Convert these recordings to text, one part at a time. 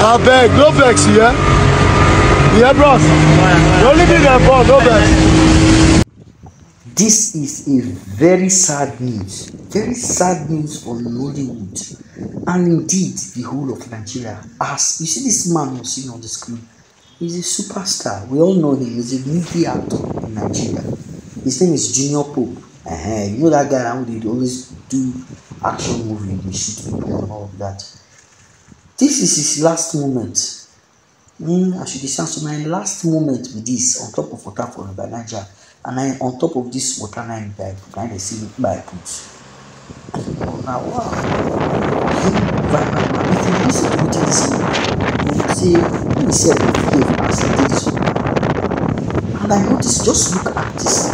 I beg, no vex, yeah? Yeah, bros. Don't leave me there, bro, no vex. This is a very sad news for Nollywood and indeed the whole of Nigeria. As you see this man you're seeing on the screen, he's a superstar. We all know him. He's a movie actor in Nigeria. His name is Jnr Pope. You know that guy who they always do action movie, they shoot people and all of that. This is his last moment. I should say so my last moment with this on top of water for Nigeria. And I on top of this water line by kind of see by put. Now wow. If you listen to this man, you say he said behave as he did this. And I noticed, just look at this.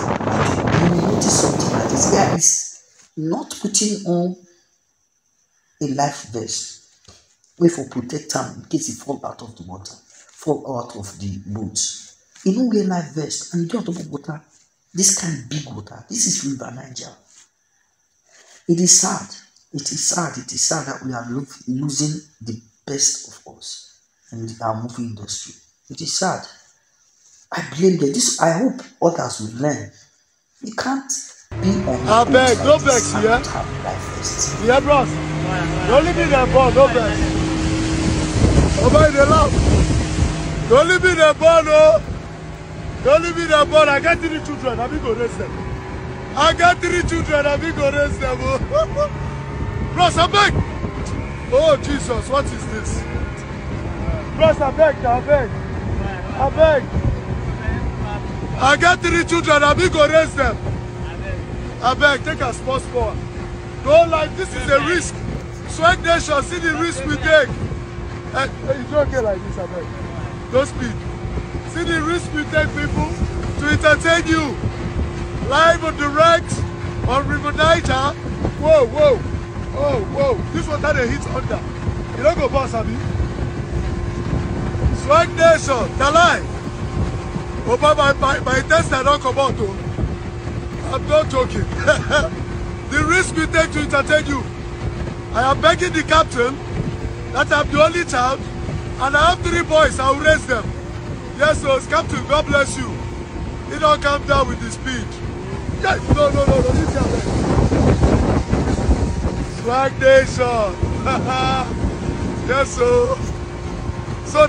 You notice something like this guy is not putting on a life vest. Wait for protect him in case he fall out of the water, fall out of the boat. He don't wear life vest and he don't on top of water. This kind of big water. This is River Niger. It is sad. It is sad that we are losing the best of us in our movie industry. It is sad. I blame them. This I hope others will learn. You can't be on. I beg, no vex, yeah? Yeah, bros. Don't leave me there, bro, no vex. Over the love. Don't leave me there, bro, no. Don't leave me there, bro. I got 3 children. I be go raise them. I got 3 children. I be go raise them. Bros, I beg. Oh, Jesus, what is this? Bros, I beg, I beg. I beg. I got 3 children. I be go raise them. I beg, take a sports power. Don't like this is a risk. Swag Nation, see the risk we take. It's okay like this, I beg. Don't speak. See the risk we take, people, to entertain you. Live on direct on River Niger. Whoa, whoa. Oh, whoa. This water they hit under. You don't go boss, Abi. Swag Nation, the lie. Oh, but my test I don't come out, though. I'm not joking. The risk we take to entertain you. I am begging the captain that I'm the only child and I have 3 boys. I will raise them. Yes, so Captain, God bless you. He don't come down with the speed. Yes, no. This is Swag Nation. Yes, so